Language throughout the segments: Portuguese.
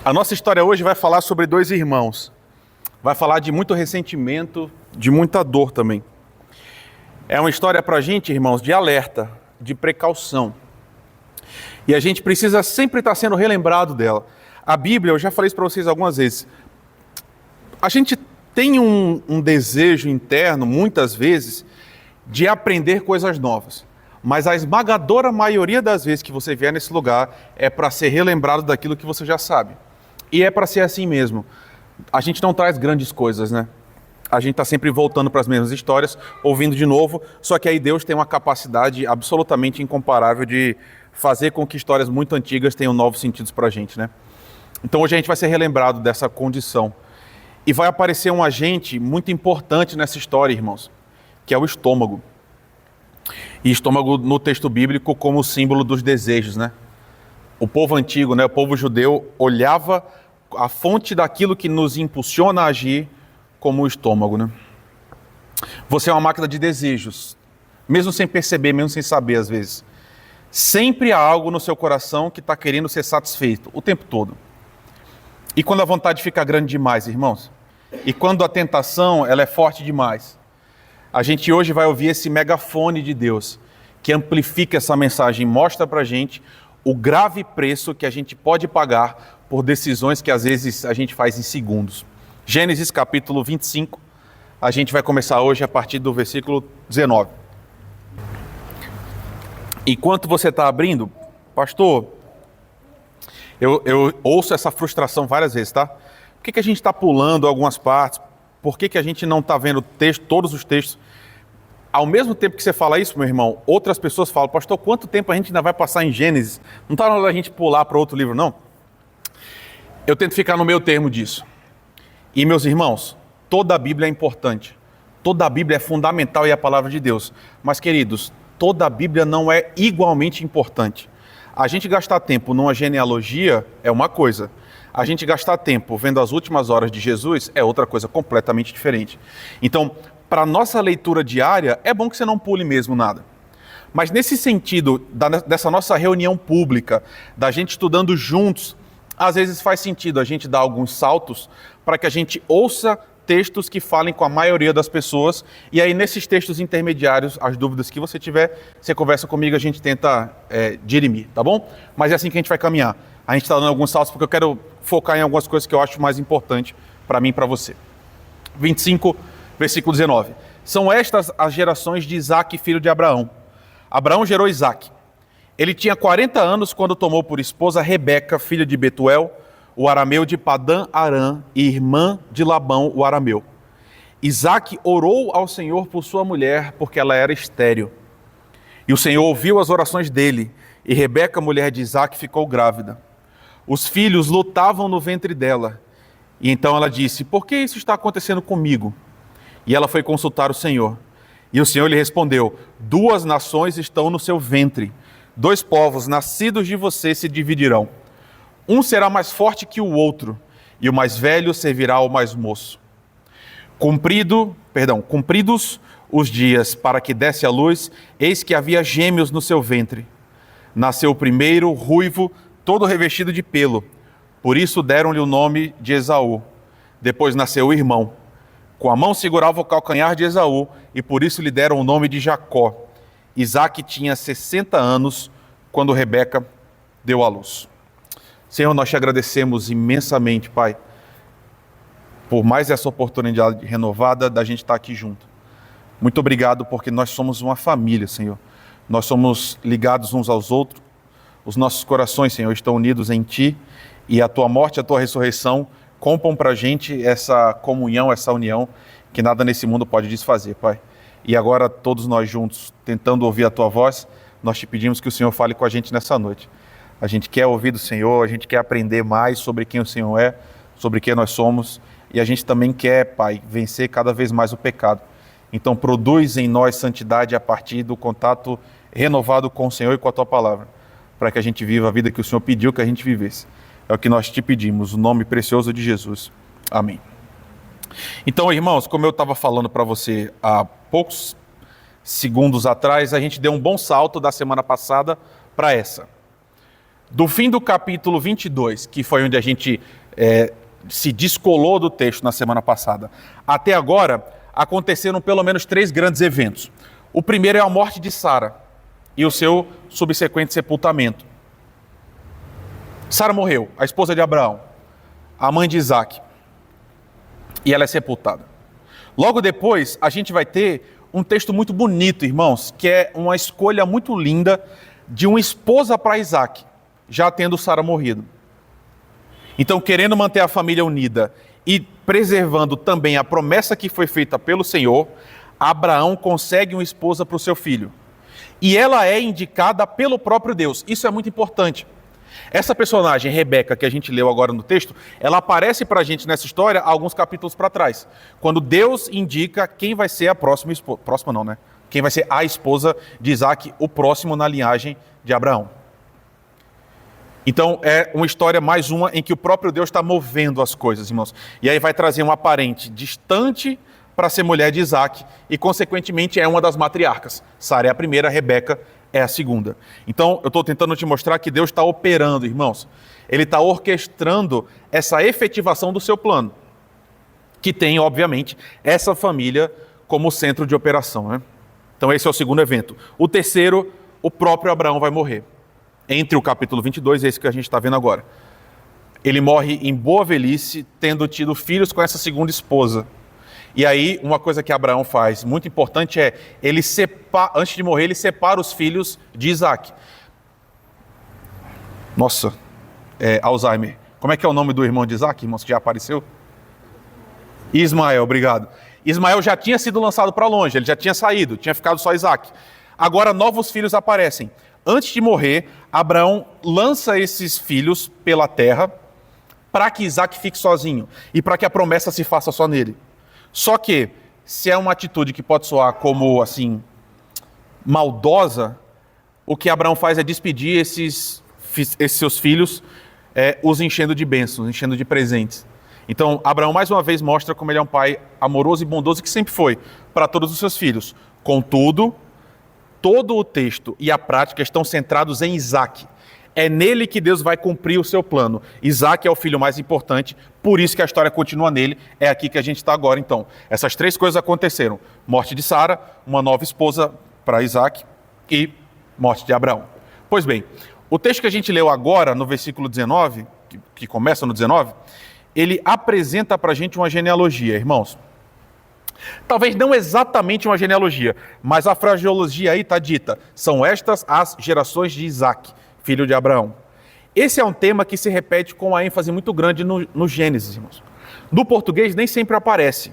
A nossa história hoje vai falar sobre dois irmãos. Vai falar de muito ressentimento, de muita dor também. É uma história para a gente, irmãos, de alerta, de precaução. E a gente precisa sempre estar sendo relembrado dela. A Bíblia, eu já falei isso para vocês algumas vezes, a gente tem um desejo interno, muitas vezes, de aprender coisas novas. Mas a esmagadora maioria das vezes que você vier nesse lugar é para ser relembrado daquilo que você já sabe. E é para ser assim mesmo. A gente não traz grandes coisas, né? A gente está sempre voltando para as mesmas histórias, ouvindo de novo, só que aí Deus tem uma capacidade absolutamente incomparável de fazer com que histórias muito antigas tenham novos sentidos para a gente, né? Então hoje a gente vai ser relembrado dessa condição. E vai aparecer um agente muito importante nessa história, irmãos, que é o estômago. E estômago no texto bíblico como símbolo dos desejos, né? O povo antigo, né, o povo judeu, olhava a fonte daquilo que nos impulsiona a agir como o estômago, né? Você é uma máquina de desejos, mesmo sem perceber, mesmo sem saber às vezes. Sempre há algo no seu coração que está querendo ser satisfeito, o tempo todo. E quando a vontade fica grande demais, irmãos? E quando a tentação ela é forte demais? A gente hoje vai ouvir esse megafone de Deus, que amplifica essa mensagem, mostra pra gente o grave preço que a gente pode pagar por decisões que às vezes a gente faz em segundos. Gênesis capítulo 25, a gente vai começar hoje a partir do versículo 19. Enquanto você está abrindo, pastor, eu ouço essa frustração várias vezes, tá? Por que a gente está pulando algumas partes? Por que a gente não está vendo texto, todos os textos? Ao mesmo tempo que você fala isso, meu irmão, outras pessoas falam, pastor, quanto tempo a gente ainda vai passar em Gênesis? Não está na hora da gente pular para outro livro, não? Eu tento ficar no meio termo disso. E, meus irmãos, toda a Bíblia é importante. Toda a Bíblia é fundamental e é a palavra de Deus. Mas, queridos, toda a Bíblia não é igualmente importante. A gente gastar tempo numa genealogia é uma coisa. A gente gastar tempo vendo as últimas horas de Jesus é outra coisa completamente diferente. Então, para a nossa leitura diária, é bom que você não pule mesmo nada. Mas nesse sentido, dessa nossa reunião pública, da gente estudando juntos, às vezes faz sentido a gente dar alguns saltos para que a gente ouça textos que falem com a maioria das pessoas, e aí nesses textos intermediários, as dúvidas que você tiver, você conversa comigo, a gente tenta dirimir, tá bom? Mas é assim que a gente vai caminhar. A gente está dando alguns saltos porque eu quero focar em algumas coisas que eu acho mais importantes para mim e para você. 25, versículo 19. São estas as gerações de Isaque, filho de Abraão. Abraão gerou Isaque. Ele tinha 40 anos quando tomou por esposa Rebeca, filha de Betuel, o arameu de Padã-Arã, e irmã de Labão, o arameu. Isaque orou ao Senhor por sua mulher, porque ela era estéril. E o Senhor ouviu as orações dele, e Rebeca, mulher de Isaque, ficou grávida. Os filhos lutavam no ventre dela. E então ela disse, por que isso está acontecendo comigo? E ela foi consultar o Senhor. E o Senhor lhe respondeu, 2 nações estão no seu ventre. 2 povos nascidos de você se dividirão. Um será mais forte que o outro, e o mais velho servirá ao mais moço. Cumpridos os dias para que desse à luz, eis que havia gêmeos no seu ventre. Nasceu o primeiro, ruivo, todo revestido de pelo. Por isso deram-lhe o nome de Esaú. Depois nasceu o irmão. Com a mão segurava o calcanhar de Esaú, e por isso lhe deram o nome de Jacó. Isaque tinha 60 anos quando Rebeca deu à luz. Senhor, nós te agradecemos imensamente, Pai, por mais essa oportunidade renovada da gente estar aqui junto. Muito obrigado porque nós somos uma família, Senhor. Nós somos ligados uns aos outros. Os nossos corações, Senhor, estão unidos em Ti, e a Tua morte e a Tua ressurreição compram para a gente essa comunhão, essa união, que nada nesse mundo pode desfazer, Pai. E agora, todos nós juntos, tentando ouvir a Tua voz, nós te pedimos que o Senhor fale com a gente nessa noite. A gente quer ouvir do Senhor, a gente quer aprender mais sobre quem o Senhor é, sobre quem nós somos, e a gente também quer, Pai, vencer cada vez mais o pecado. Então, produz em nós santidade a partir do contato renovado com o Senhor e com a Tua palavra, para que a gente viva a vida que o Senhor pediu que a gente vivesse. É o que nós te pedimos, no nome precioso de Jesus. Amém. Então, irmãos, como eu estava falando para você há poucos segundos atrás, a gente deu um bom salto da semana passada para essa. do fim do capítulo 22, que foi onde a gente se descolou do texto na semana passada, até agora, aconteceram pelo menos 3 grandes eventos. O primeiro é a morte de Sara e o seu subsequente sepultamento. Sara morreu, a esposa de Abraão, a mãe de Isaac, e ela é sepultada. Logo depois, a gente vai ter um texto muito bonito, irmãos, que é uma escolha muito linda de uma esposa para Isaac, já tendo Sara morrido. Então, querendo manter a família unida e preservando também a promessa que foi feita pelo Senhor, Abraão consegue uma esposa para o seu filho. E ela é indicada pelo próprio Deus. Isso é muito importante. Essa personagem, Rebeca, que a gente leu agora no texto, ela aparece para a gente nessa história alguns capítulos para trás. Quando Deus indica quem vai ser a próxima esposa. Próxima não, né? Quem vai ser a esposa de Isaac, o próximo na linhagem de Abraão. Então, é uma história mais uma em que o próprio Deus está movendo as coisas, irmãos. E aí vai trazer uma parente distante para ser mulher de Isaac e, consequentemente, é uma das matriarcas. Sara é a primeira, Rebeca é a segunda. Então, eu estou tentando te mostrar que Deus está operando, irmãos. Ele está orquestrando essa efetivação do seu plano, que tem, obviamente, essa família como centro de operação, né? Então, esse é o segundo evento. O terceiro, o próprio Abraão vai morrer. Entre o capítulo 22 e esse que a gente está vendo agora. Ele morre em boa velhice, tendo tido filhos com essa segunda esposa. E aí, uma coisa que Abraão faz, muito importante, é, antes de morrer, ele separa os filhos de Isaac. Nossa, Alzheimer. Como é que é o nome do irmão de Isaac, irmãos, que já apareceu? Ismael, obrigado. Ismael já tinha sido lançado para longe, ele já tinha saído, tinha ficado só Isaac. Agora, novos filhos aparecem. Antes de morrer, Abraão lança esses filhos pela terra para que Isaac fique sozinho e para que a promessa se faça só nele. Só que, se é uma atitude que pode soar como, assim, maldosa, o que Abraão faz é despedir esses seus filhos, os enchendo de bênçãos, enchendo de presentes. Então, Abraão mais uma vez mostra como ele é um pai amoroso e bondoso que sempre foi para todos os seus filhos. Contudo, todo o texto e a prática estão centrados em Isaac. É nele que Deus vai cumprir o seu plano. Isaac é o filho mais importante, por isso que a história continua nele. É aqui que a gente está agora, então. Essas 3 coisas aconteceram. Morte de Sara, uma nova esposa para Isaac e morte de Abraão. Pois bem, o texto que a gente leu agora, no versículo 19, que começa no 19, ele apresenta para a gente uma genealogia, irmãos. Talvez não exatamente uma genealogia, mas a fraseologia aí está dita. São estas as gerações de Isaac, filho de Abraão. Esse é um tema que se repete com uma ênfase muito grande no Gênesis, irmãos. No português nem sempre aparece,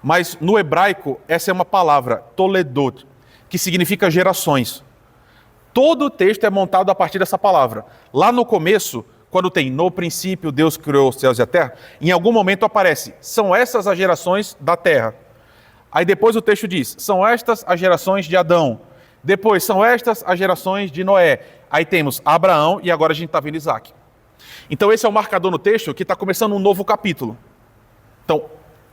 mas no hebraico essa é uma palavra, toledot, que significa gerações. Todo o texto é montado a partir dessa palavra. Lá no começo, quando tem no princípio Deus criou os céus e a terra, em algum momento aparece, são essas as gerações da terra. Aí depois o texto diz, são estas as gerações de Adão. Depois, são estas as gerações de Noé. Aí temos Abraão e agora a gente está vendo Isaac. Então esse é o marcador no texto que está começando um novo capítulo. Então,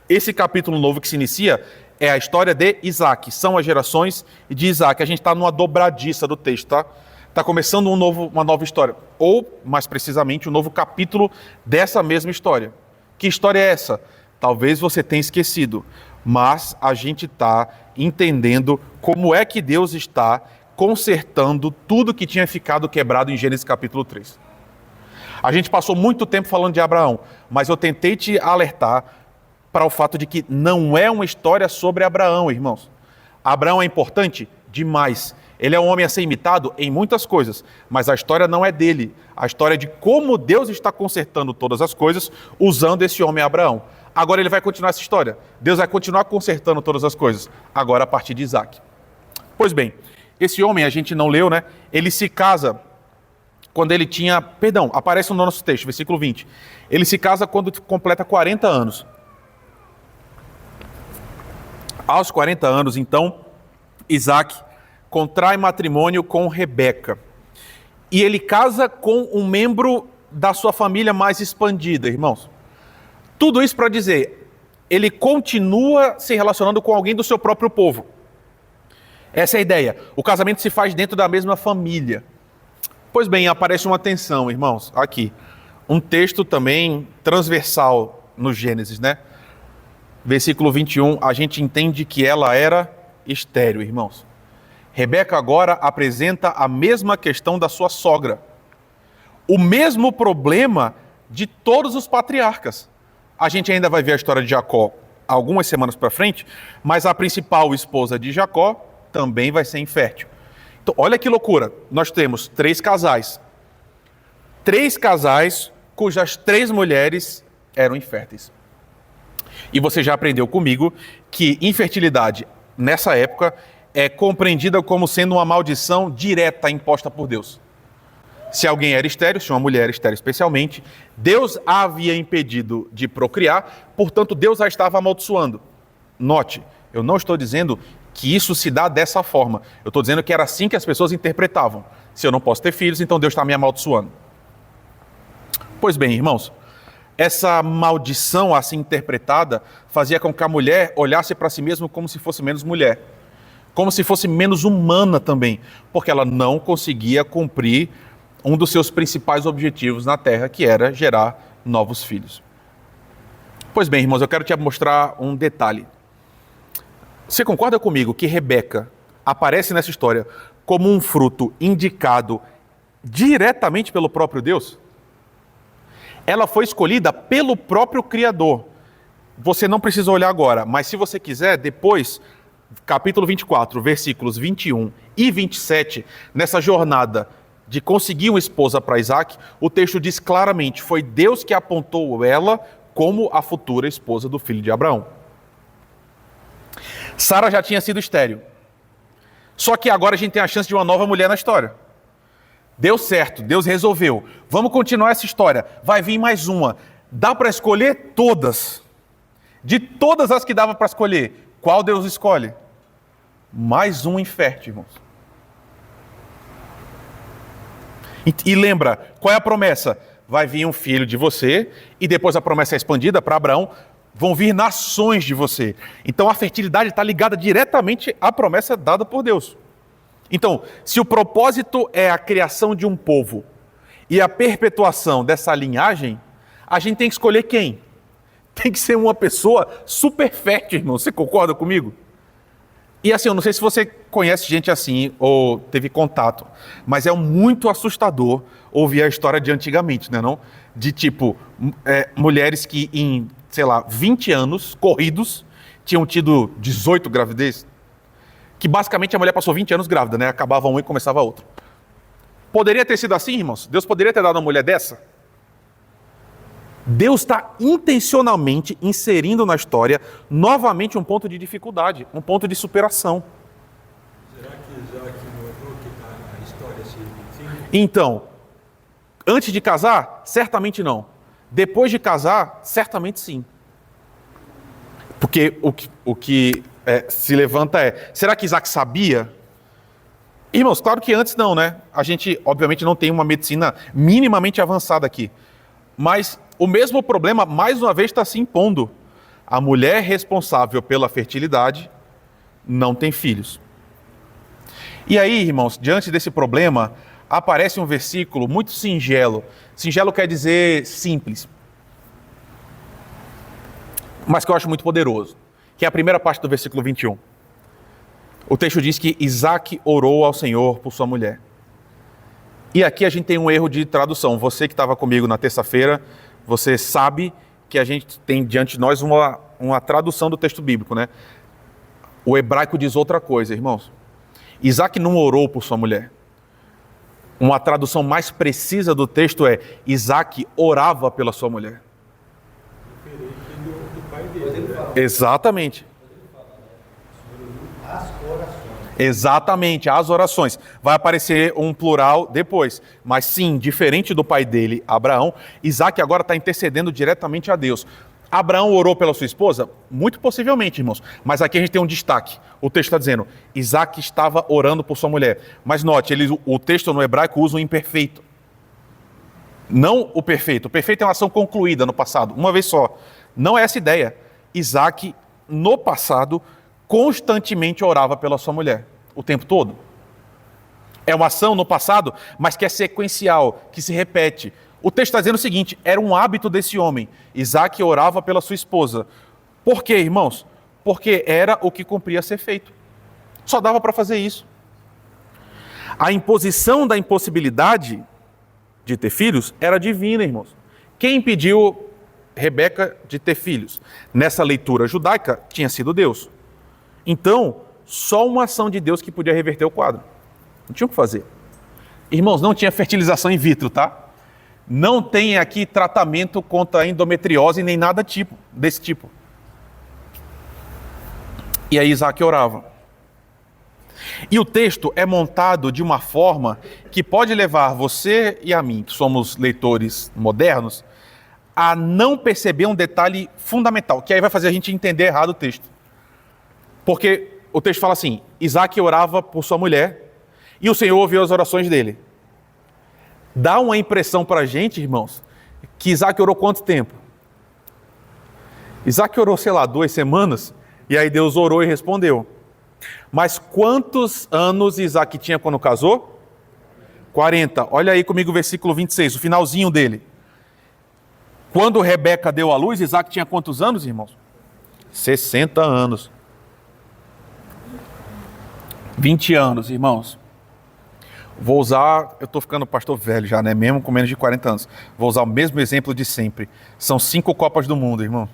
esse capítulo novo que se inicia é a história de Isaac. São as gerações de Isaac. A gente está numa dobradiça do texto, tá? Está começando uma nova história. Ou, mais precisamente, um novo capítulo dessa mesma história. Que história é essa? Talvez você tenha esquecido. Mas a gente está entendendo como é que Deus está consertando tudo que tinha ficado quebrado em Gênesis capítulo 3. A gente passou muito tempo falando de Abraão, mas eu tentei te alertar para o fato de que não é uma história sobre Abraão, irmãos. Abraão é importante demais. Ele é um homem a ser imitado em muitas coisas, mas a história não é dele. A história é de como Deus está consertando todas as coisas usando esse homem Abraão. Agora ele vai continuar essa história. Deus vai continuar consertando todas as coisas, agora a partir de Isaac. Pois bem, esse homem, a gente não leu, né? Ele se casa quando ele tinha... Perdão, aparece no nosso texto, versículo 20. Ele se casa quando completa 40 anos. Aos 40 anos, então, Isaac contrai matrimônio com Rebeca. E ele casa com um membro da sua família mais expandida, irmãos. Tudo isso para dizer, ele continua se relacionando com alguém do seu próprio povo. Essa é a ideia. O casamento se faz dentro da mesma família. Pois bem, aparece uma tensão, irmãos, aqui. Um texto também transversal no Gênesis, né? Versículo 21, a gente entende que ela era estéril, irmãos. Rebeca agora apresenta a mesma questão da sua sogra. O mesmo problema de todos os patriarcas. A gente ainda vai ver a história de Jacó algumas semanas para frente, mas a principal esposa de Jacó também vai ser infértil. Então, olha que loucura. Nós temos 3 casais. 3 casais cujas 3 mulheres eram inférteis. E você já aprendeu comigo que infertilidade, nessa época, é compreendida como sendo uma maldição direta imposta por Deus. Se alguém era estéril, se uma mulher era estéril especialmente, Deus a havia impedido de procriar, portanto Deus a estava amaldiçoando. Note, eu não estou dizendo que isso se dá dessa forma. Eu estou dizendo que era assim que as pessoas interpretavam. Se eu não posso ter filhos, então Deus está me amaldiçoando. Pois bem, irmãos, essa maldição assim interpretada fazia com que a mulher olhasse para si mesma como se fosse menos mulher. Como se fosse menos humana também, porque ela não conseguia cumprir um dos seus principais objetivos na Terra, que era gerar novos filhos. Pois bem, irmãos, eu quero te mostrar um detalhe. Você concorda comigo que Rebeca aparece nessa história como um fruto indicado diretamente pelo próprio Deus? Ela foi escolhida pelo próprio Criador. Você não precisa olhar agora, mas se você quiser, depois, capítulo 24, versículos 21 e 27, nessa jornada de conseguir uma esposa para Isaac, o texto diz claramente, foi Deus que apontou ela como a futura esposa do filho de Abraão. Sara já tinha sido estéril. Só que agora a gente tem a chance de uma nova mulher na história. Deu certo, Deus resolveu. Vamos continuar essa história. Vai vir mais uma. Dá para escolher todas. De todas as que dava para escolher, qual Deus escolhe? Mais um infértil, irmãos. E lembra, qual é a promessa? Vai vir um filho de você, e depois a promessa é expandida para Abraão, vão vir nações de você. Então a fertilidade está ligada diretamente à promessa dada por Deus. Então, se o propósito é a criação de um povo e a perpetuação dessa linhagem, a gente tem que escolher quem? Tem que ser uma pessoa super fértil, irmão. Você concorda comigo? E assim, eu não sei se você conhece gente assim ou teve contato, mas é muito assustador ouvir a história de antigamente, né, não? De tipo, mulheres que em, sei lá, 20 anos corridos tinham tido 18 gravidez, que basicamente a mulher passou 20 anos grávida, né? Acabava um e começava outro. Poderia ter sido assim, irmãos? Deus poderia ter dado uma mulher dessa? Deus está intencionalmente inserindo na história novamente um ponto de dificuldade, um ponto de superação. Será que Isaac notou que a história se repetindo? Então, antes de casar, certamente não. Depois de casar, certamente sim. Porque o que se levanta será que Isaac sabia? Irmãos, claro que antes não, né? A gente, obviamente, não tem uma medicina minimamente avançada aqui. Mas o mesmo problema, mais uma vez, está se impondo. A mulher responsável pela fertilidade não tem filhos. E aí, irmãos, diante desse problema, aparece um versículo muito singelo. Singelo quer dizer simples, mas que eu acho muito poderoso, que é a primeira parte do versículo 21. O texto diz que Isaac orou ao Senhor por sua mulher. E aqui a gente tem um erro de tradução. Você que estava comigo na terça-feira, você sabe que a gente tem diante de nós uma tradução do texto bíblico, né? O hebraico diz outra coisa, irmãos. Isaac não orou por sua mulher. Uma tradução mais precisa do texto é: Isaac orava pela sua mulher. Diferente do pai dele. Exatamente. As orações. Exatamente, as orações. Vai aparecer um plural depois. Mas sim, diferente do pai dele, Abraão, Isaac agora está intercedendo diretamente a Deus. Abraão orou pela sua esposa? Muito possivelmente, irmãos. Mas aqui a gente tem um destaque. O texto está dizendo, Isaac estava orando por sua mulher. Mas note, o texto no hebraico usa o imperfeito. Não o perfeito. O perfeito é uma ação concluída no passado, uma vez só. Não é essa ideia. Isaac, no passado, constantemente orava pela sua mulher. O tempo todo. É uma ação no passado, mas que é sequencial, que se repete. O texto está dizendo o seguinte, era um hábito desse homem. Isaac orava pela sua esposa. Por quê, irmãos? Porque era o que cumpria ser feito. Só dava para fazer isso. A imposição da impossibilidade de ter filhos era divina, irmãos. Quem impediu Rebeca de ter filhos? Nessa leitura judaica, tinha sido Deus. Então, só uma ação de Deus que podia reverter o quadro. Não tinha o que fazer. Irmãos, não tinha fertilização in vitro, tá? Não tem aqui tratamento contra a endometriose nem nada desse tipo. E aí Isaac orava. E o texto é montado de uma forma que pode levar você e a mim, que somos leitores modernos, a não perceber um detalhe fundamental, que aí vai fazer a gente entender errado o texto. Porque o texto fala assim, Isaac orava por sua mulher e o Senhor ouviu as orações dele. Dá uma impressão para a gente, irmãos, que Isaac orou quanto tempo? Isaac orou, 2 semanas, e aí Deus orou e respondeu. Mas quantos anos Isaac tinha quando casou? 40. Olha aí comigo o versículo 26, o finalzinho dele. Quando Rebeca deu à luz, Isaac tinha quantos anos, irmãos? 60 anos. 20 anos, irmãos. Vou usar, eu estou ficando pastor velho já, né? Mesmo com menos de 40 anos. Vou usar o mesmo exemplo de sempre. São 5 Copas do Mundo, irmão.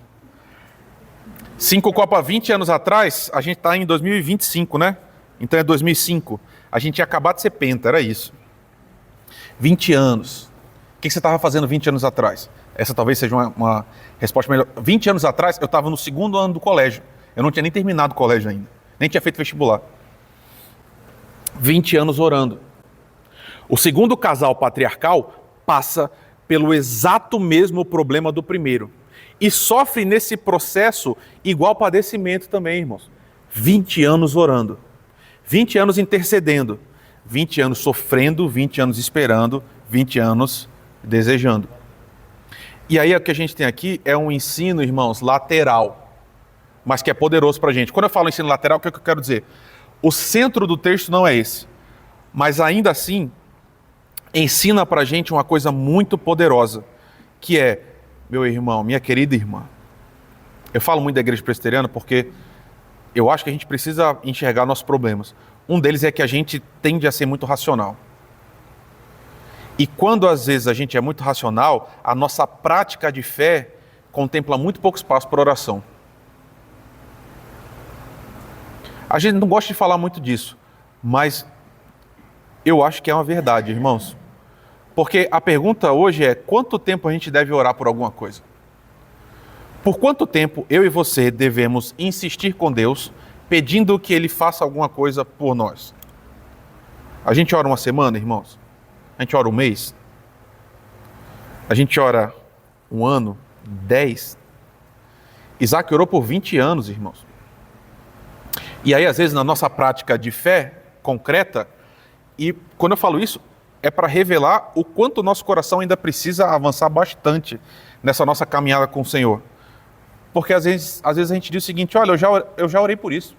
5 Copas 20 anos atrás, a gente está em 2025, né? Então é 2005. A gente tinha acabado de ser penta, era isso. 20 anos. O que você estava fazendo 20 anos atrás? Essa talvez seja uma resposta melhor. 20 anos atrás, eu estava no 2º ano do colégio. Eu não tinha nem terminado o colégio ainda. Nem tinha feito vestibular. 20 anos orando. O segundo casal patriarcal passa pelo exato mesmo problema do primeiro. E sofre nesse processo igual padecimento também, irmãos. 20 anos orando. 20 anos intercedendo. 20 anos sofrendo, 20 anos esperando, 20 anos desejando. E aí o que a gente tem aqui é um ensino, irmãos, lateral. Mas que é poderoso para a gente. Quando eu falo ensino lateral, o que eu quero dizer? O centro do texto não é esse. Mas ainda assim, ensina para a gente uma coisa muito poderosa, que é, meu irmão, minha querida irmã, eu falo muito da igreja presbiteriana porque eu acho que a gente precisa enxergar nossos problemas. Um deles é que a gente tende a ser muito racional. E quando às vezes a gente é muito racional, a nossa prática de fé contempla muito pouco espaço para oração. A gente não gosta de falar muito disso, mas eu acho que é uma verdade, irmãos. Porque a pergunta hoje é, quanto tempo a gente deve orar por alguma coisa? Por quanto tempo eu e você devemos insistir com Deus, pedindo que Ele faça alguma coisa por nós? A gente ora uma semana, irmãos? A gente ora um mês? A gente ora um ano? 10? Isaac orou por 20 anos, irmãos. E aí, às vezes, na nossa prática de fé concreta, e quando eu falo isso, é para revelar o quanto o nosso coração ainda precisa avançar bastante nessa nossa caminhada com o Senhor. Porque às vezes a gente diz o seguinte, olha, eu já orei por isso.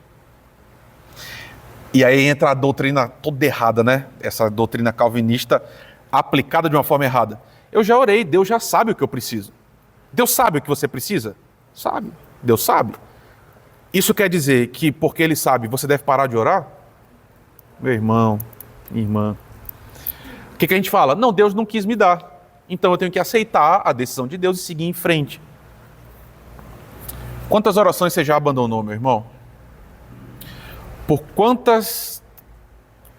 E aí entra a doutrina toda errada, né? Essa doutrina calvinista aplicada de uma forma errada. Eu já orei, Deus já sabe o que eu preciso. Deus sabe o que você precisa? Sabe. Deus sabe. Isso quer dizer que porque Ele sabe, você deve parar de orar? Meu irmão, minha irmã. O que a gente fala? Não, Deus não quis me dar. Então eu tenho que aceitar a decisão de Deus e seguir em frente. Quantas orações você já abandonou, meu irmão? Por quantas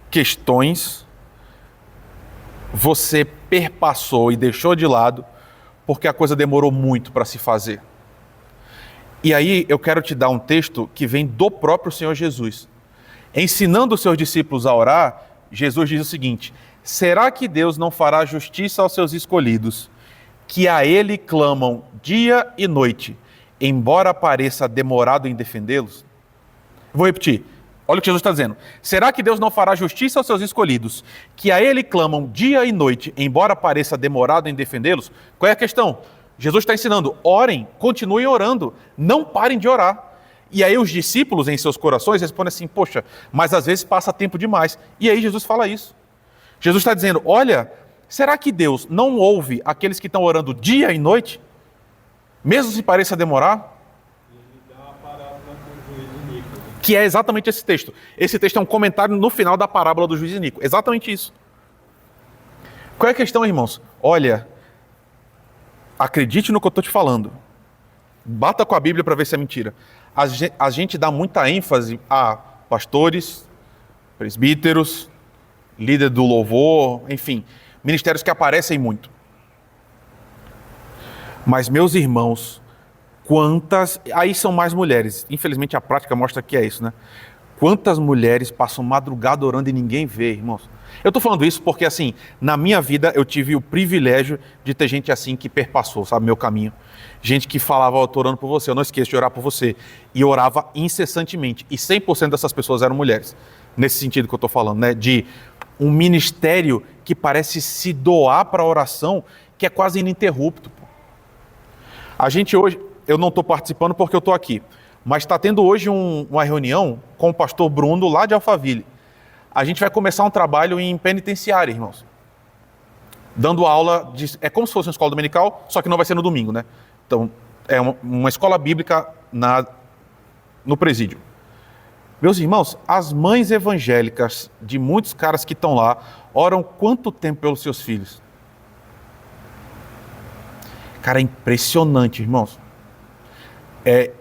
questões você perpassou e deixou de lado porque a coisa demorou muito para se fazer? E aí eu quero te dar um texto que vem do próprio Senhor Jesus. Ensinando os seus discípulos a orar, Jesus diz o seguinte: será que Deus não fará justiça aos seus escolhidos, que a Ele clamam dia e noite, embora pareça demorado em defendê-los? Vou repetir. Olha o que Jesus está dizendo. Será que Deus não fará justiça aos seus escolhidos, que a Ele clamam dia e noite, embora pareça demorado em defendê-los? Qual é a questão? Jesus está ensinando, orem, continuem orando, não parem de orar. E aí os discípulos em seus corações respondem assim, poxa, mas às vezes passa tempo demais. E aí Jesus fala isso. Jesus está dizendo, olha, será que Deus não ouve aqueles que estão orando dia e noite? Mesmo se pareça demorar? Ele dá a parábola do juiz iníquo. Que é exatamente esse texto. Esse texto é um comentário no final da parábola do juiz iníquo. Exatamente isso. Qual é a questão, irmãos? Olha, acredite no que eu estou te falando. Bata com a Bíblia para ver se é mentira. A gente dá muita ênfase a pastores, presbíteros, líder do louvor, enfim, ministérios que aparecem muito. Mas, meus irmãos, quantas... Aí são mais mulheres. Infelizmente, a prática mostra que é isso, né? Quantas mulheres passam madrugada orando e ninguém vê, irmãos? Eu estou falando isso porque, assim, na minha vida eu tive o privilégio de ter gente assim que perpassou, sabe, meu caminho. Gente que falava, eu estou orando por você, eu não esqueço de orar por você. E orava incessantemente. E 100% dessas pessoas eram mulheres. Nesse sentido que eu estou falando, né? De um ministério que parece se doar para a oração, que é quase ininterrupto. Pô. A gente hoje, eu não estou participando porque eu estou aqui, mas está tendo hoje uma reunião com o pastor Bruno, lá de Alphaville. A gente vai começar um trabalho em penitenciária, irmãos. Dando aula, é como se fosse uma escola dominical, só que não vai ser no domingo, né? Então, é uma escola bíblica no presídio. Meus irmãos, as mães evangélicas de muitos caras que estão lá, oram quanto tempo pelos seus filhos? Cara, é impressionante, irmãos. É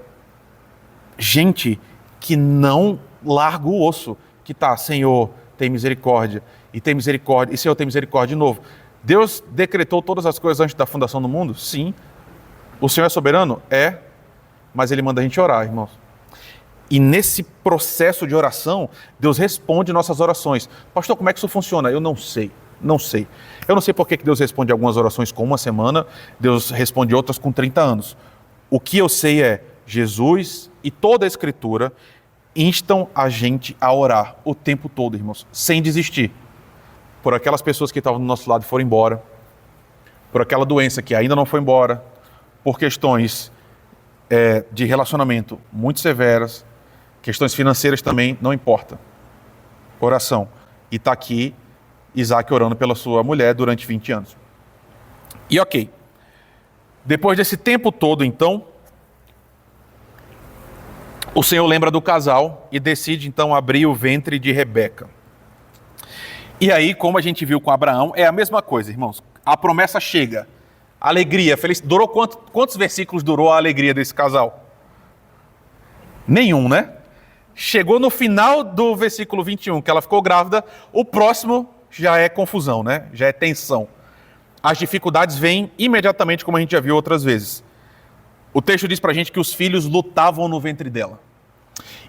gente que não larga o osso, que tá, Senhor, tem misericórdia, e tem misericórdia, e Senhor, tem misericórdia de novo. Deus decretou todas as coisas antes da fundação do mundo? Sim. O Senhor é soberano? É. Mas Ele manda a gente orar, irmãos. E nesse processo de oração, Deus responde nossas orações. Pastor, como é que isso funciona? Eu não sei. Não sei. Eu não sei por que Deus responde algumas orações com 1 semana, Deus responde outras com 30 anos. O que eu sei é, Jesus e toda a Escritura instam a gente a orar o tempo todo, irmãos, sem desistir. Por aquelas pessoas que estavam do nosso lado e foram embora, por aquela doença que ainda não foi embora, por questões de relacionamento muito severas, questões financeiras também, não importa. Oração. E está aqui Isaac orando pela sua mulher durante 20 anos. E ok. Depois desse tempo todo, então, o Senhor lembra do casal e decide, então, abrir o ventre de Rebeca. E aí, como a gente viu com Abraão, é a mesma coisa, irmãos. A promessa chega. Alegria, felicidade. Durou quantos versículos durou a alegria desse casal? Nenhum, né? Chegou no final do versículo 21, que ela ficou grávida, o próximo já é confusão, né? Já é tensão. As dificuldades vêm imediatamente, como a gente já viu outras vezes. O texto diz pra gente que os filhos lutavam no ventre dela.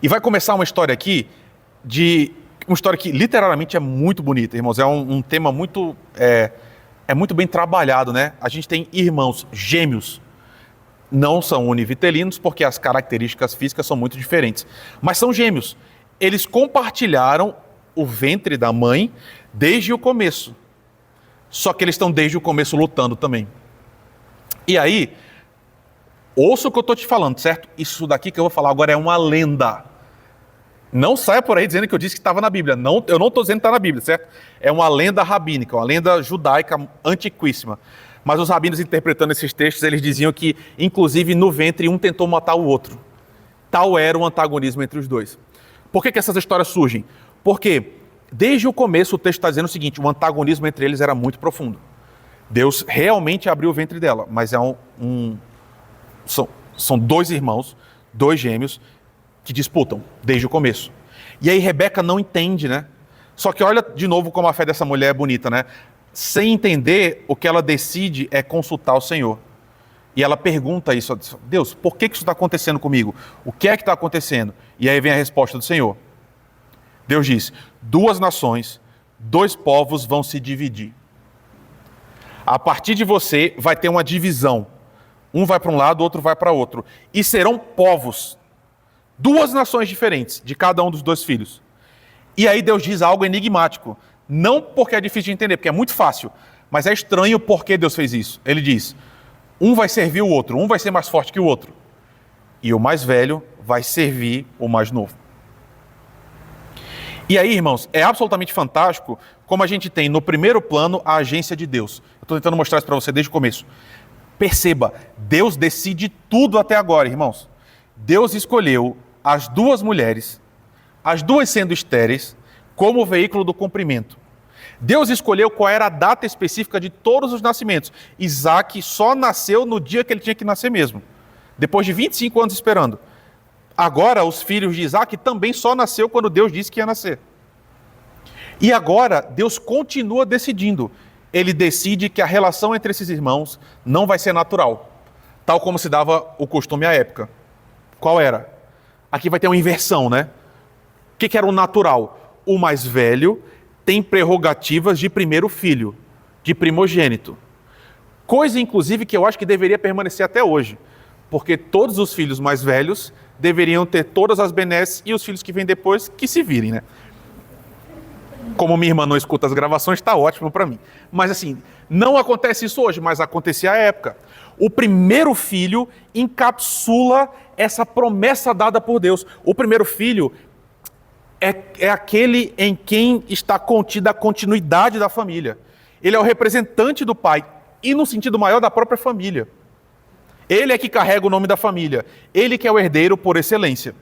E vai começar uma história aqui, uma história que literalmente é muito bonita, irmãos. É um tema muito, muito bem trabalhado, né? A gente tem irmãos gêmeos. Não são univitelinos, porque as características físicas são muito diferentes. Mas são gêmeos. Eles compartilharam o ventre da mãe desde o começo. Só que eles estão desde o começo lutando também. E aí, ouça o que eu estou te falando, certo? Isso daqui que eu vou falar agora é uma lenda. Não saia por aí dizendo que eu disse que estava na Bíblia. Não, eu não estou dizendo que está na Bíblia, certo? É uma lenda rabínica, uma lenda judaica antiquíssima. Mas os rabinos interpretando esses textos, eles diziam que, inclusive, no ventre, um tentou matar o outro. Tal era o antagonismo entre os dois. Por que essas histórias surgem? Porque, desde o começo, o texto está dizendo o seguinte, o antagonismo entre eles era muito profundo. Deus realmente abriu o ventre dela, mas são dois irmãos, dois gêmeos, que disputam desde o começo. E aí Rebeca não entende, né? Só que olha de novo como a fé dessa mulher é bonita, né? Sem entender, o que ela decide é consultar o Senhor. E ela pergunta isso, Deus, por que isso está acontecendo comigo? O que é que está acontecendo? E aí vem a resposta do Senhor. Deus diz, 2 nações, 2 povos vão se dividir. A partir de você vai ter uma divisão. Um vai para um lado, o outro vai para outro. E serão povos. 2 nações diferentes, de cada um dos 2 filhos. E aí Deus diz algo enigmático. Não porque é difícil de entender, porque é muito fácil. Mas é estranho porque Deus fez isso. Ele diz, um vai servir o outro, um vai ser mais forte que o outro. E o mais velho vai servir o mais novo. E aí, irmãos, é absolutamente fantástico, como a gente tem no primeiro plano a agência de Deus. Eu estou tentando mostrar isso para você desde o começo. Perceba, Deus decide tudo até agora, irmãos. Deus escolheu as duas mulheres, as duas sendo estéreis, como veículo do cumprimento. Deus escolheu qual era a data específica de todos os nascimentos. Isaac só nasceu no dia que ele tinha que nascer mesmo, depois de 25 anos esperando. Agora, os filhos de Isaac também só nasceu quando Deus disse que ia nascer. E agora, Deus continua decidindo. Ele decide que a relação entre esses irmãos não vai ser natural, tal como se dava o costume à época. Qual era? Aqui vai ter uma inversão, né? O que era o natural? O mais velho tem prerrogativas de primeiro filho, de primogênito. Coisa, inclusive, que eu acho que deveria permanecer até hoje, porque todos os filhos mais velhos deveriam ter todas as benesses e os filhos que vêm depois que se virem, né? Como minha irmã não escuta as gravações, está ótimo para mim. Mas assim, não acontece isso hoje, mas acontecia à época. O primeiro filho encapsula essa promessa dada por Deus. O primeiro filho é aquele em quem está contida a continuidade da família. Ele é o representante do pai e, no sentido maior, da própria família. Ele é que carrega o nome da família. Ele que é o herdeiro por excelência.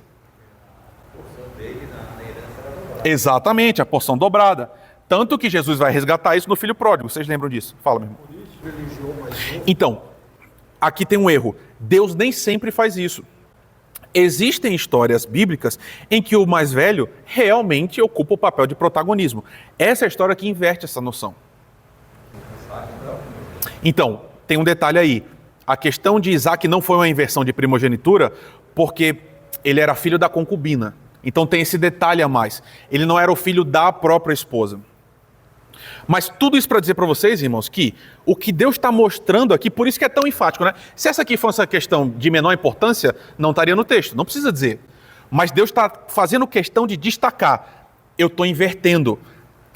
Exatamente, a porção dobrada. Tanto que Jesus vai resgatar isso no filho pródigo. Vocês lembram disso? Fala, meu irmão. Então, aqui tem um erro. Deus nem sempre faz isso. Existem histórias bíblicas em que o mais velho realmente ocupa o papel de protagonismo. Essa é a história que inverte essa noção. Então, tem um detalhe aí. A questão de Isaac não foi uma inversão de primogenitura porque ele era filho da concubina. Então tem esse detalhe a mais. Ele não era o filho da própria esposa. Mas tudo isso para dizer para vocês, irmãos, que o que Deus está mostrando aqui, por isso que é tão enfático, né? Se essa aqui fosse uma questão de menor importância, não estaria no texto, não precisa dizer. Mas Deus está fazendo questão de destacar. Eu estou invertendo.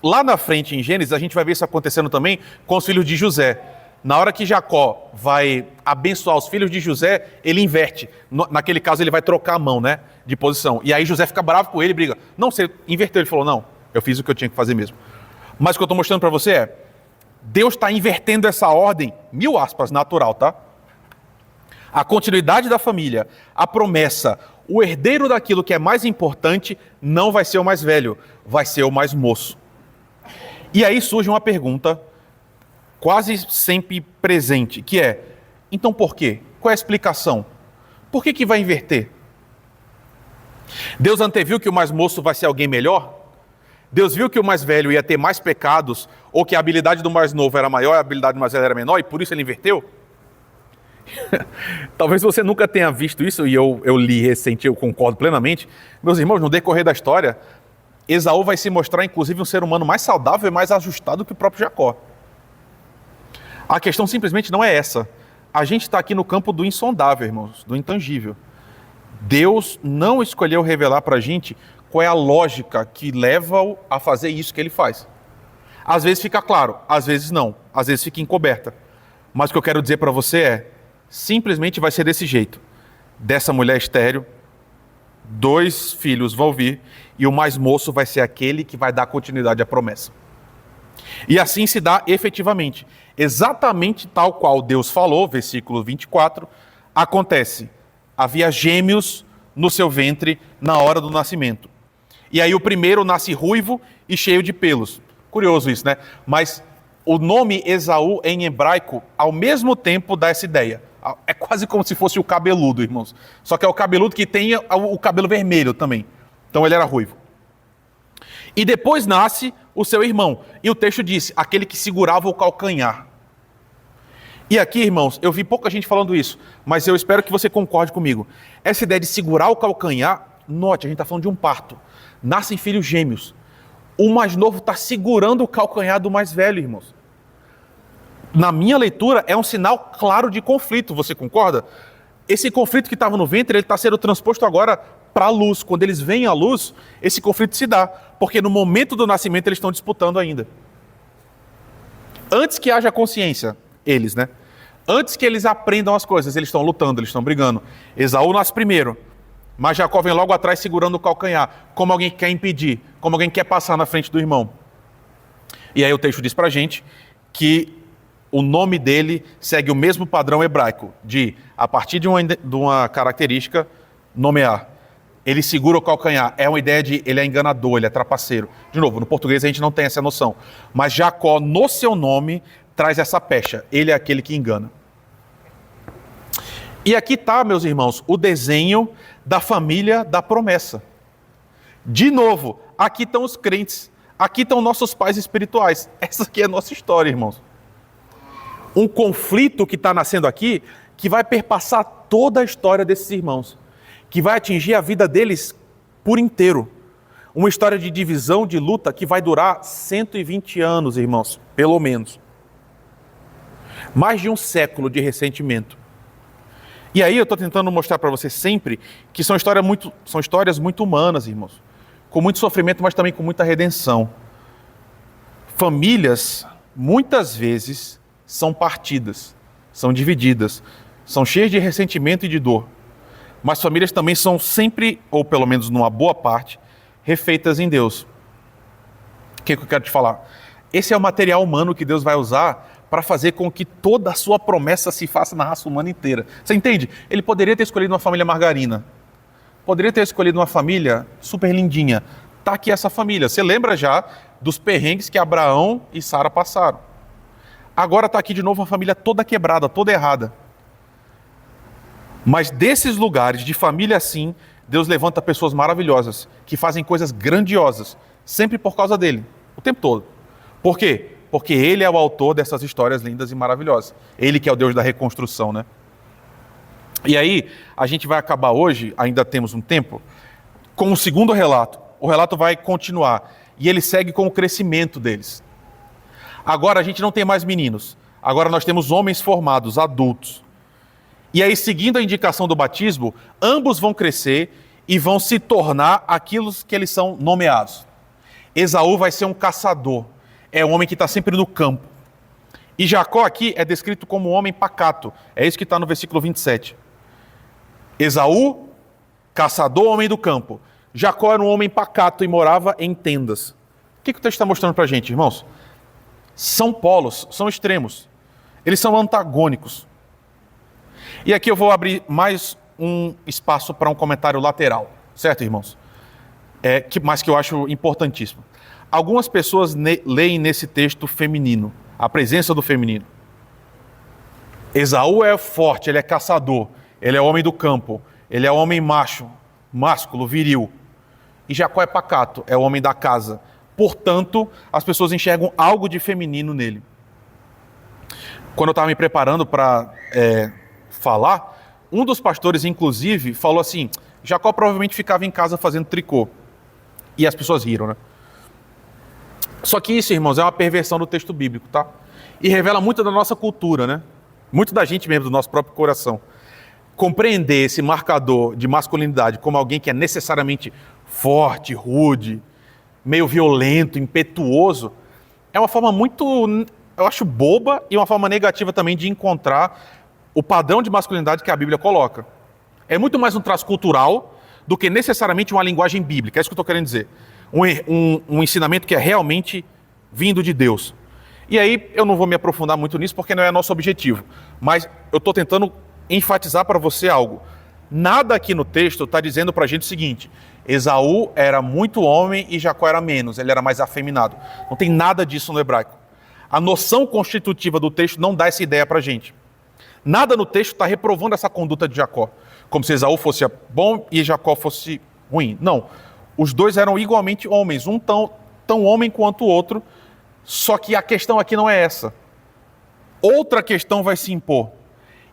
Lá na frente, em Gênesis, a gente vai ver isso acontecendo também com os filhos de José. Na hora que Jacó vai abençoar os filhos de José, ele inverte. Naquele caso, ele vai trocar a mão, né, de posição. E aí José fica bravo com ele e briga. Não, você inverteu. Ele falou, não, eu fiz o que eu tinha que fazer mesmo. Mas o que eu estou mostrando para você é, Deus está invertendo essa ordem, 1000 aspas, natural, tá? A continuidade da família, a promessa, o herdeiro daquilo que é mais importante não vai ser o mais velho, vai ser o mais moço. E aí surge uma pergunta quase sempre presente, que é, então por quê? Qual é a explicação? Por que vai inverter? Deus anteviu que o mais moço vai ser alguém melhor? Deus viu que o mais velho ia ter mais pecados, ou que a habilidade do mais novo era maior e a habilidade do mais velho era menor, e por isso ele inverteu? Talvez você nunca tenha visto isso, e eu li recente, eu concordo plenamente. Meus irmãos, no decorrer da história, Esaú vai se mostrar, inclusive, um ser humano mais saudável e mais ajustado que o próprio Jacó. A questão simplesmente não é essa. A gente está aqui no campo do insondável, irmãos, do intangível. Deus não escolheu revelar para a gente qual é a lógica que leva-o a fazer isso que ele faz. Às vezes fica claro, às vezes não, às vezes fica encoberta. Mas o que eu quero dizer para você é, simplesmente vai ser desse jeito. Dessa mulher estéril, 2 filhos vão vir e o mais moço vai ser aquele que vai dar continuidade à promessa. E assim se dá efetivamente. Exatamente tal qual Deus falou, versículo 24, acontece. Havia gêmeos no seu ventre na hora do nascimento. E aí o primeiro nasce ruivo e cheio de pelos. Curioso isso, né? Mas o nome Esaú em hebraico, ao mesmo tempo dá essa ideia. É quase como se fosse o cabeludo, irmãos. Só que é o cabeludo que tem o cabelo vermelho também. Então ele era ruivo. E depois nasce o seu irmão. E o texto diz, aquele que segurava o calcanhar. E aqui, irmãos, eu vi pouca gente falando isso, mas eu espero que você concorde comigo. Essa ideia de segurar o calcanhar, note, a gente está falando de um parto. Nascem filhos gêmeos. O mais novo está segurando o calcanhar do mais velho, irmãos. Na minha leitura, é um sinal claro de conflito, você concorda? Esse conflito que estava no ventre, ele está sendo transposto agora para a luz. Quando eles veem a luz, esse conflito se dá. Porque no momento do nascimento, eles estão disputando ainda. Antes que haja consciência, eles, né? Antes que eles aprendam as coisas, eles estão lutando, eles estão brigando. Esaú nasce primeiro, mas Jacó vem logo atrás segurando o calcanhar, como alguém que quer impedir, como alguém que quer passar na frente do irmão. E aí o texto diz pra gente que o nome dele segue o mesmo padrão hebraico, de, a partir de uma característica, nomear. Ele segura o calcanhar. É uma ideia de ele é enganador, ele é trapaceiro. De novo, no português a gente não tem essa noção. Mas Jacó, no seu nome, traz essa pecha. Ele é aquele que engana. E aqui está, meus irmãos, o desenho da família da promessa. De novo, aqui estão os crentes. Aqui estão nossos pais espirituais. Essa aqui é a nossa história, irmãos. Um conflito que está nascendo aqui, que vai perpassar toda a história desses irmãos, que vai atingir a vida deles por inteiro. Uma história de divisão, de luta, que vai durar 120 anos, irmãos, pelo menos. Mais de um século de ressentimento. E aí eu estou tentando mostrar para vocês sempre que são histórias muito humanas, irmãos. Com muito sofrimento, mas também com muita redenção. Famílias, muitas vezes, são partidas, são divididas, são cheias de ressentimento e de dor. Mas famílias também são sempre, ou pelo menos numa boa parte, refeitas em Deus. O que eu quero te falar? Esse é o material humano que Deus vai usar para fazer com que toda a sua promessa se faça na raça humana inteira. Você entende? Ele poderia ter escolhido uma família margarina. Poderia ter escolhido uma família super lindinha. Está aqui essa família. Você lembra já dos perrengues que Abraão e Sara passaram. Agora está aqui de novo uma família toda quebrada, toda errada. Mas desses lugares, de família assim, Deus levanta pessoas maravilhosas, que fazem coisas grandiosas, sempre por causa dele, o tempo todo. Por quê? Porque ele é o autor dessas histórias lindas e maravilhosas. Ele que é o Deus da reconstrução, né? E aí, a gente vai acabar hoje, ainda temos um tempo, com o segundo relato. O relato vai continuar, e ele segue com o crescimento deles. Agora a gente não tem mais meninos, agora nós temos homens formados, adultos. E aí, seguindo a indicação do batismo, ambos vão crescer e vão se tornar aquilo que eles são nomeados. Esaú vai ser um caçador, é um homem que está sempre no campo. E Jacó aqui é descrito como um homem pacato, é isso que está no versículo 27. Esaú, caçador, homem do campo. Jacó era um homem pacato e morava em tendas. O que o texto está mostrando para a gente, irmãos? São polos, são extremos. Eles são antagônicos. E aqui eu vou abrir mais um espaço para um comentário lateral. Certo, irmãos? Mas que eu acho importantíssimo. Algumas pessoas leem nesse texto feminino, a presença do feminino. Esaú é forte, ele é caçador, ele é homem do campo, ele é homem macho, másculo, viril. E Jacó é pacato, é o homem da casa. Portanto, as pessoas enxergam algo de feminino nele. Quando eu estava me preparando para falar, um dos pastores, inclusive, falou assim, Jacó provavelmente ficava em casa fazendo tricô. E as pessoas riram, né? Só que isso, irmãos, é uma perversão do texto bíblico, tá? E revela muito da nossa cultura, né? Muito da gente mesmo, do nosso próprio coração. Compreender esse marcador de masculinidade como alguém que é necessariamente forte, rude, meio violento, impetuoso, é uma forma muito, eu acho, boba e uma forma negativa também de encontrar o padrão de masculinidade que a Bíblia coloca. É muito mais um traço cultural do que necessariamente uma linguagem bíblica, é isso que eu estou querendo dizer. Um ensinamento que é realmente vindo de Deus. E aí eu não vou me aprofundar muito nisso porque não é nosso objetivo, mas eu estou tentando enfatizar para você algo. Nada aqui no texto está dizendo para a gente o seguinte, Esaú era muito homem e Jacó era menos, ele era mais afeminado. Não tem nada disso no hebraico. A noção constitutiva do texto não dá essa ideia para a gente. Nada no texto está reprovando essa conduta de Jacó, como se Esaú fosse bom e Jacó fosse ruim. Não, os dois eram igualmente homens, um tão homem quanto o outro, só que a questão aqui não é essa. Outra questão vai se impor.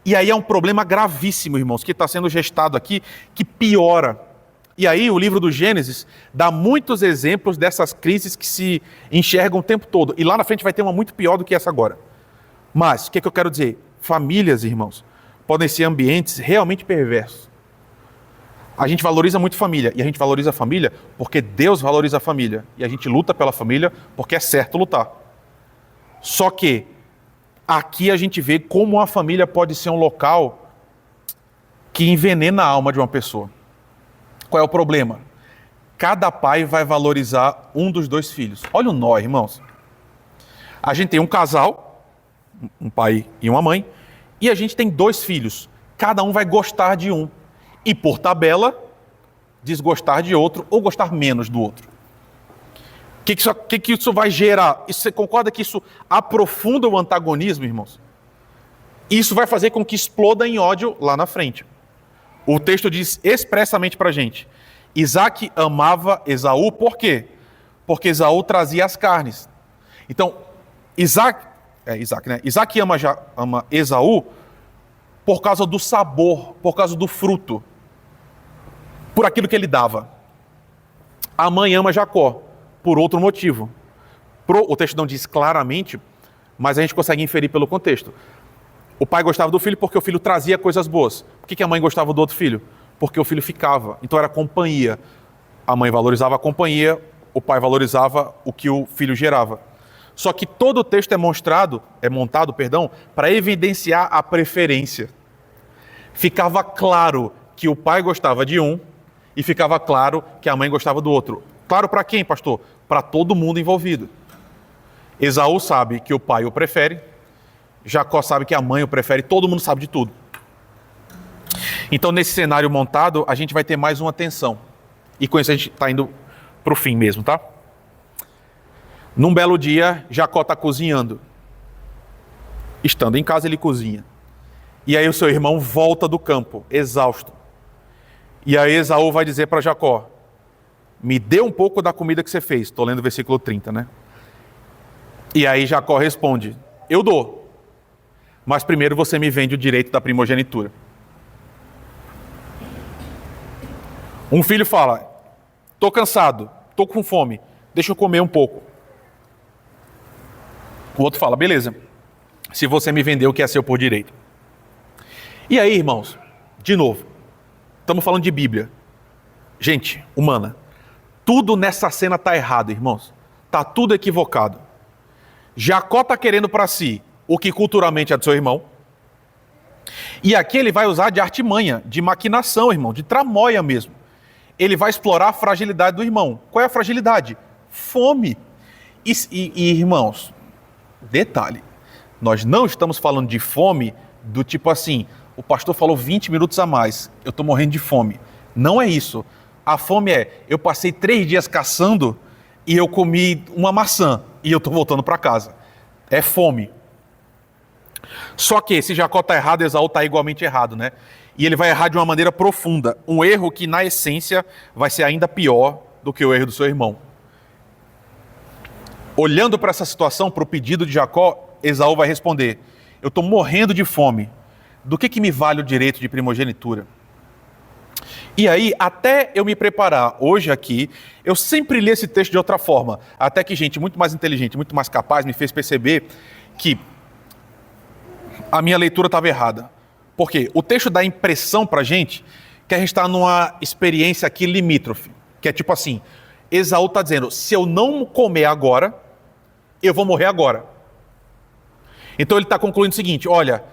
E aí é um problema gravíssimo, irmãos, que está sendo gestado aqui, que piora. E aí o livro do Gênesis dá muitos exemplos dessas crises que se enxergam o tempo todo. E lá na frente vai ter uma muito pior do que essa agora. Mas, o que eu quero dizer? Famílias, irmãos, podem ser ambientes realmente perversos. A gente valoriza muito família, e a gente valoriza a família porque Deus valoriza a família. E a gente luta pela família porque é certo lutar. Só que aqui a gente vê como a família pode ser um local que envenena a alma de uma pessoa. Qual é o problema? Cada pai vai valorizar um dos dois filhos. Olha o nó, irmãos. A gente tem um casal, um pai e uma mãe, e a gente tem 2 filhos. Cada um vai gostar de um. E por tabela, desgostar de outro ou gostar menos do outro. O que isso vai gerar? Você concorda que isso aprofunda o antagonismo, irmãos? Isso vai fazer com que exploda em ódio lá na frente. O texto diz expressamente para a gente: Isaac amava Esaú, por quê? Porque Esaú trazia as carnes. Então, Isaac, né? Isaac ama Esaú por causa do sabor, por causa do fruto, por aquilo que ele dava. A mãe ama Jacó por outro motivo. O texto não diz claramente, mas a gente consegue inferir pelo contexto. O pai gostava do filho porque o filho trazia coisas boas. Por que a mãe gostava do outro filho? Porque o filho ficava. Então era companhia. A mãe valorizava a companhia, o pai valorizava o que o filho gerava. Só que todo o texto é montado, para evidenciar a preferência. Ficava claro que o pai gostava de um e ficava claro que a mãe gostava do outro. Claro para quem, pastor? Para todo mundo envolvido. Esaú sabe que o pai o prefere, Jacó sabe que a mãe o prefere, todo mundo sabe de tudo. Então, nesse cenário montado, a gente vai ter mais uma tensão. E com isso a gente está indo para o fim mesmo, tá? Num belo dia, Jacó está cozinhando. Estando em casa, ele cozinha. E aí o seu irmão volta do campo, exausto. E aí Esaú vai dizer para Jacó: me dê um pouco da comida que você fez. Estou lendo o versículo 30, né? E aí Jacó responde: eu dou. Mas primeiro você me vende o direito da primogenitura. Um filho fala: estou cansado, estou com fome, deixa eu comer um pouco. O outro fala: beleza, se você me vender o que é seu por direito. E aí, irmãos, de novo, estamos falando de Bíblia. Gente, humana. Tudo nessa cena está errado, irmãos. Está tudo equivocado. Jacó está querendo para si o que culturalmente é do seu irmão. E aqui ele vai usar de artimanha, de maquinação, irmão, de tramóia mesmo. Ele vai explorar a fragilidade do irmão. Qual é a fragilidade? Fome. E irmãos, detalhe, nós não estamos falando de fome do tipo assim: o pastor falou 20 minutos a mais, eu estou morrendo de fome. Não é isso. A fome é: eu passei 3 dias caçando e eu comi uma maçã e eu estou voltando para casa. É fome. Só que se Jacó está errado, Esaú está igualmente errado, né? E ele vai errar de uma maneira profunda. Um erro que, na essência, vai ser ainda pior do que o erro do seu irmão. Olhando para essa situação, para o pedido de Jacó, Esaú vai responder: eu estou morrendo de fome. Do que me vale o direito de primogenitura? E aí, até eu me preparar hoje aqui, eu sempre li esse texto de outra forma. Até que gente muito mais inteligente, muito mais capaz, me fez perceber que a minha leitura estava errada. Por quê? O texto dá a impressão para a gente que a gente está numa experiência aqui limítrofe. Que é tipo assim: Esaú está dizendo, se eu não comer agora, eu vou morrer agora. Então ele está concluindo o seguinte: olha,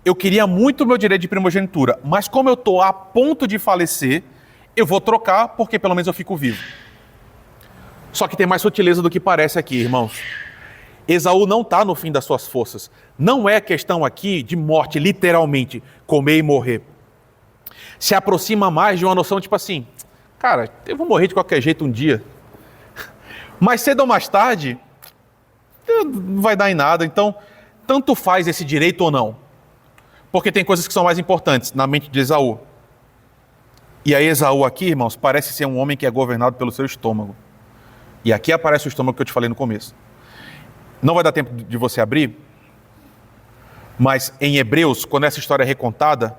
eu queria muito o meu direito de primogenitura, mas como eu estou a ponto de falecer, eu vou trocar porque pelo menos eu fico vivo. Só que tem mais sutileza do que parece aqui, irmãos. Esaú não está no fim das suas forças. Não é questão aqui de morte, literalmente, comer e morrer. Se aproxima mais de uma noção tipo assim: cara, eu vou morrer de qualquer jeito um dia. Mais cedo ou mais tarde, não vai dar em nada. Então, tanto faz esse direito ou não. Porque tem coisas que são mais importantes na mente de Esaú. E aí Esaú aqui, irmãos, parece ser um homem que é governado pelo seu estômago. E aqui aparece o estômago que eu te falei no começo. Não vai dar tempo de você abrir, mas em Hebreus, quando essa história é recontada,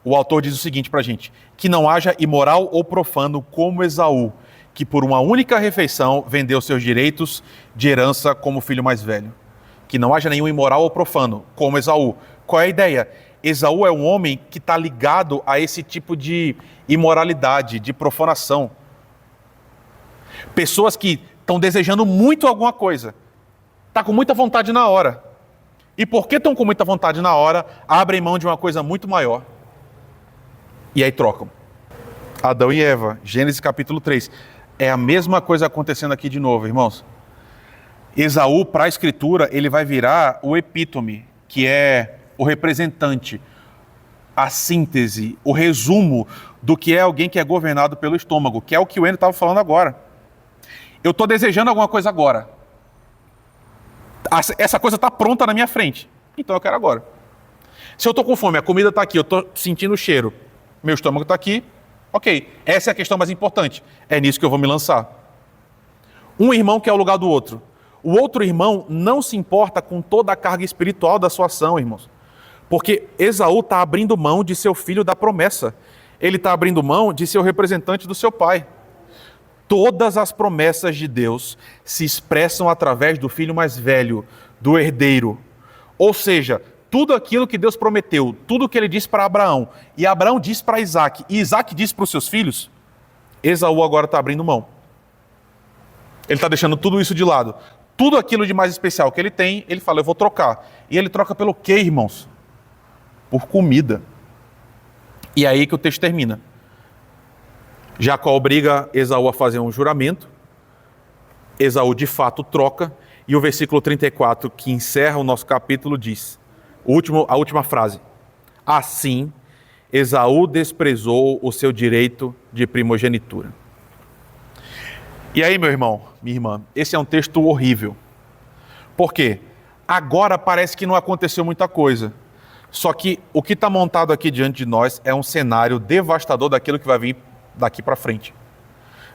o autor diz o seguinte pra gente: que não haja imoral ou profano como Esaú, que por uma única refeição vendeu seus direitos de herança como filho mais velho. Que não haja nenhum imoral ou profano como Esaú. Qual é a ideia? Esaú é um homem que está ligado a esse tipo de imoralidade, de profanação. Pessoas que estão desejando muito alguma coisa, está com muita vontade na hora. E porque estão com muita vontade na hora, abrem mão de uma coisa muito maior. E aí trocam. Adão e Eva, Gênesis capítulo 3. É a mesma coisa acontecendo aqui de novo, irmãos. Esaú, para a Escritura, ele vai virar o epítome, que é o representante, a síntese, o resumo do que é alguém que é governado pelo estômago, que é o que o Wendel estava falando agora. Eu estou desejando alguma coisa agora. Essa coisa está pronta na minha frente, então eu quero agora. Se eu estou com fome, a comida está aqui, eu estou sentindo o cheiro, meu estômago está aqui, ok, essa é a questão mais importante, é nisso que eu vou me lançar. Um irmão quer o lugar do outro. O outro irmão não se importa com toda a carga espiritual da sua ação, irmãos. Porque Esaú está abrindo mão de ser o filho da promessa. Ele está abrindo mão de ser o representante do seu pai. Todas as promessas de Deus se expressam através do filho mais velho, do herdeiro. Ou seja, tudo aquilo que Deus prometeu, tudo que ele disse para Abraão, e Abraão disse para Isaac, e Isaac disse para os seus filhos, Esaú agora está abrindo mão. Ele está deixando tudo isso de lado. Tudo aquilo de mais especial que ele tem, ele fala, eu vou trocar. E ele troca pelo quê, irmãos? Por comida. E é aí que o texto termina. Jacó obriga Esaú a fazer um juramento. Esaú de fato troca. E o versículo 34, que encerra o nosso capítulo, diz, a última frase. Assim, Esaú desprezou o seu direito de primogenitura. E aí, meu irmão, minha irmã, esse é um texto horrível. Por quê? Agora parece que não aconteceu muita coisa. Só que o que está montado aqui diante de nós é um cenário devastador daquilo que vai vir daqui para frente.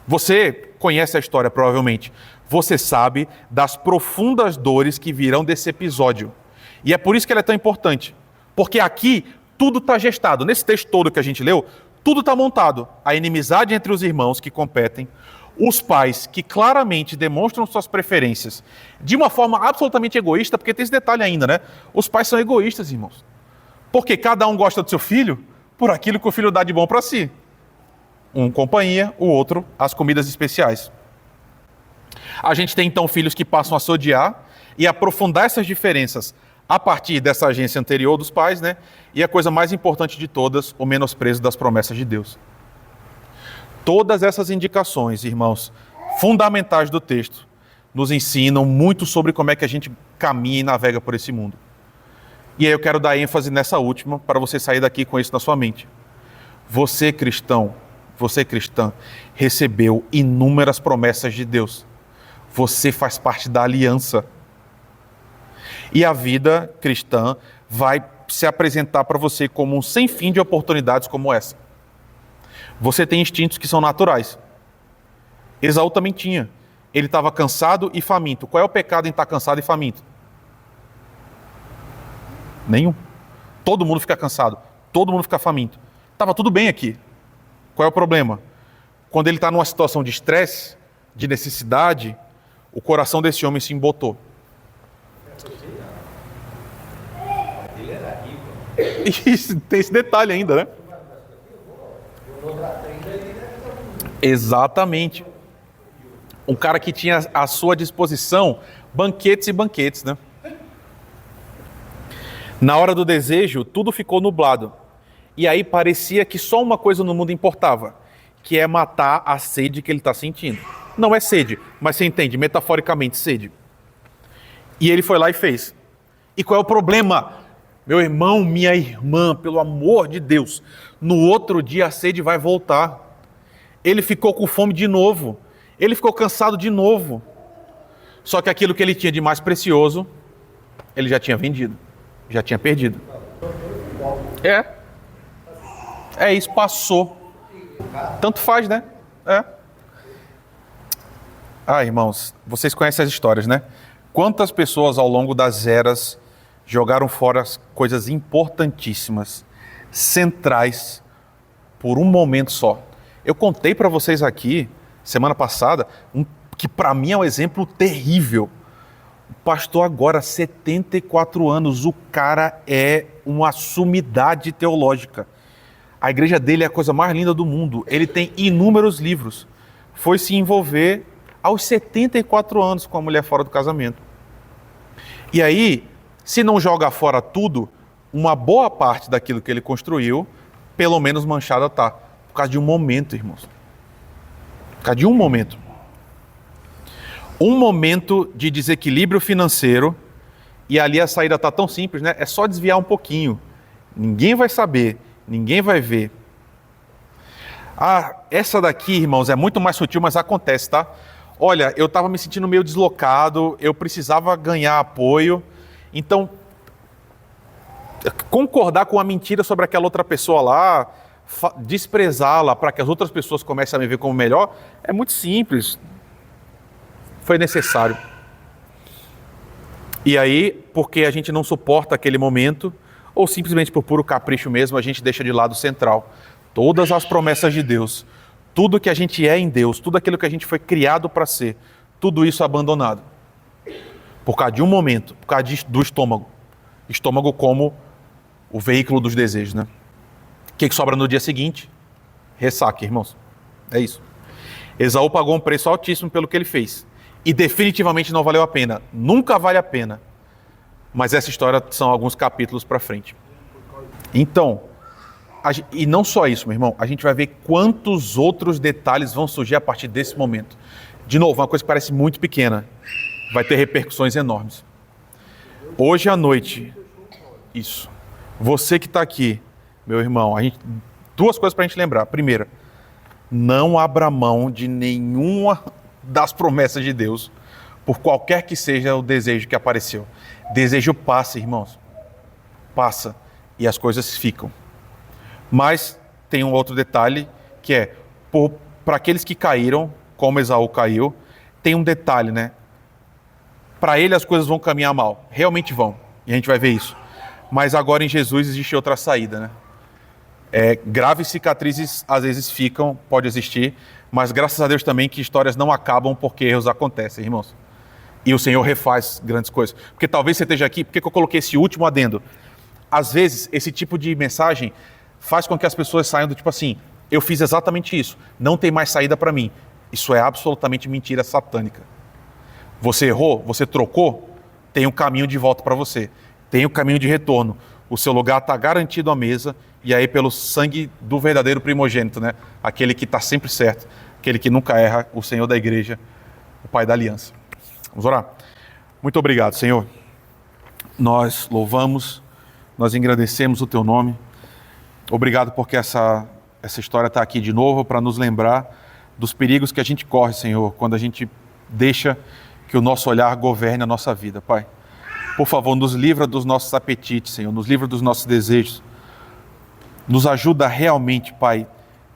Você conhece a história, provavelmente. Você sabe das profundas dores que virão desse episódio. E é por isso que ela é tão importante. Porque aqui tudo está gestado. Nesse texto todo que a gente leu, tudo está montado. A inimizade entre os irmãos que competem, os pais que claramente demonstram suas preferências de uma forma absolutamente egoísta, porque tem esse detalhe ainda, né? Os pais são egoístas, irmãos. Porque cada um gosta do seu filho por aquilo que o filho dá de bom para si. Um companhia, o outro as comidas especiais. A gente tem então filhos que passam a se odiar e aprofundar essas diferenças a partir dessa agência anterior dos pais, né? E a coisa mais importante de todas, o menosprezo das promessas de Deus. Todas essas indicações, irmãos, fundamentais do texto, nos ensinam muito sobre como é que a gente caminha e navega por esse mundo. E aí eu quero dar ênfase nessa última, para você sair daqui com isso na sua mente. Você, cristão, você, cristã, recebeu inúmeras promessas de Deus. Você faz parte da aliança. E a vida cristã vai se apresentar para você como um sem fim de oportunidades como essa. Você tem instintos que são naturais. Esaú também tinha. Ele estava cansado e faminto. Qual é o pecado em estar cansado e faminto? Nenhum. Todo mundo fica cansado. Todo mundo fica faminto. Estava tudo bem aqui. Qual é o problema? Quando ele está numa situação de estresse, de necessidade, o coração desse homem se embotou. Ele era rico. E tem esse detalhe ainda, né? Exatamente. Um cara que tinha à sua disposição banquetes e banquetes, né? Na hora do desejo, tudo ficou nublado. E aí parecia que só uma coisa no mundo importava, que é matar a sede que ele está sentindo. Não é sede, mas você entende, metaforicamente, sede. E ele foi lá e fez. E qual é o problema? Meu irmão, minha irmã, pelo amor de Deus, no outro dia a sede vai voltar. Ele ficou com fome de novo. Ele ficou cansado de novo. Só que aquilo que ele tinha de mais precioso, ele já tinha vendido. Já tinha perdido. É isso, passou. Tanto faz, né? Irmãos, vocês conhecem as histórias, né? Quantas pessoas ao longo das eras jogaram fora as coisas importantíssimas, centrais, por um momento só. Eu contei para vocês aqui, semana passada, que para mim é um exemplo terrível. O pastor agora, 74 anos, o cara é uma sumidade teológica. A igreja dele é a coisa mais linda do mundo. Ele tem inúmeros livros. Foi se envolver aos 74 anos com a mulher fora do casamento. E aí, se não joga fora tudo, uma boa parte daquilo que ele construiu, pelo menos manchada está. Por causa de um momento, irmãos. Por causa de um momento. Um momento de desequilíbrio financeiro, e ali a saída está tão simples, né? É só desviar um pouquinho. Ninguém vai saber, ninguém vai ver. Ah, essa daqui, irmãos, é muito mais sutil, mas acontece, tá? Olha, eu estava me sentindo meio deslocado, eu precisava ganhar apoio, então concordar com a mentira sobre aquela outra pessoa lá, desprezá-la para que as outras pessoas comecem a me ver como melhor, é muito simples. Foi necessário. E aí, porque a gente não suporta aquele momento, ou simplesmente por puro capricho mesmo, a gente deixa de lado o central. Todas as promessas de Deus, tudo que a gente é em Deus, tudo aquilo que a gente foi criado para ser, tudo isso abandonado. Por causa de um momento, por causa do estômago. Estômago como o veículo dos desejos, né? O que sobra no dia seguinte? Ressaca, irmãos. É isso. Esaú pagou um preço altíssimo pelo que ele fez. E definitivamente não valeu a pena. Nunca vale a pena. Mas essa história são alguns capítulos para frente. Então, e não só isso, meu irmão, a gente vai ver quantos outros detalhes vão surgir a partir desse momento. De novo, uma coisa que parece muito pequena, vai ter repercussões enormes. Hoje à noite, isso. Você que está aqui, meu irmão, duas coisas para a gente lembrar. Primeira, não abra mão de nenhuma das promessas de Deus, por qualquer que seja o desejo que apareceu. Desejo passa, irmãos. Passa e as coisas ficam. Mas tem um outro detalhe, que é, para aqueles que caíram, como Esaú caiu, tem um detalhe, né? Para ele as coisas vão caminhar mal, realmente vão, e a gente vai ver isso. Mas agora em Jesus existe outra saída, né? Graves cicatrizes às vezes ficam, pode existir, mas graças a Deus também que histórias não acabam porque erros acontecem, irmãos. E o Senhor refaz grandes coisas. Porque talvez você esteja aqui, por que eu coloquei esse último adendo? Às vezes, esse tipo de mensagem faz com que as pessoas saiam do tipo assim, eu fiz exatamente isso, não tem mais saída para mim. Isso é absolutamente mentira satânica. Você errou, você trocou, tem um caminho de volta para você, tem um caminho de retorno. O seu lugar está garantido à mesa, e aí pelo sangue do verdadeiro primogênito, né? Aquele que está sempre certo, aquele que nunca erra, o Senhor da igreja, o Pai da aliança. Vamos orar. Muito obrigado, Senhor. Nós louvamos, nós engrandecemos o Teu nome. Obrigado porque essa história está aqui de novo para nos lembrar dos perigos que a gente corre, Senhor, quando a gente deixa que o nosso olhar governe a nossa vida, Pai. Por favor, nos livra dos nossos apetites, Senhor, nos livra dos nossos desejos. Nos ajuda realmente, Pai,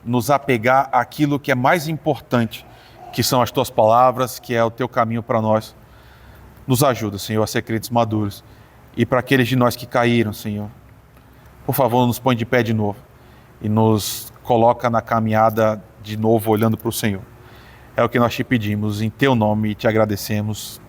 nos apegar àquilo que é mais importante, que são as Tuas palavras, que é o Teu caminho para nós. Nos ajuda, Senhor, a ser crentes maduros. E para aqueles de nós que caíram, Senhor, por favor, nos põe de pé de novo e nos coloca na caminhada de novo, olhando para o Senhor. É o que nós te pedimos, em Teu nome, e te agradecemos.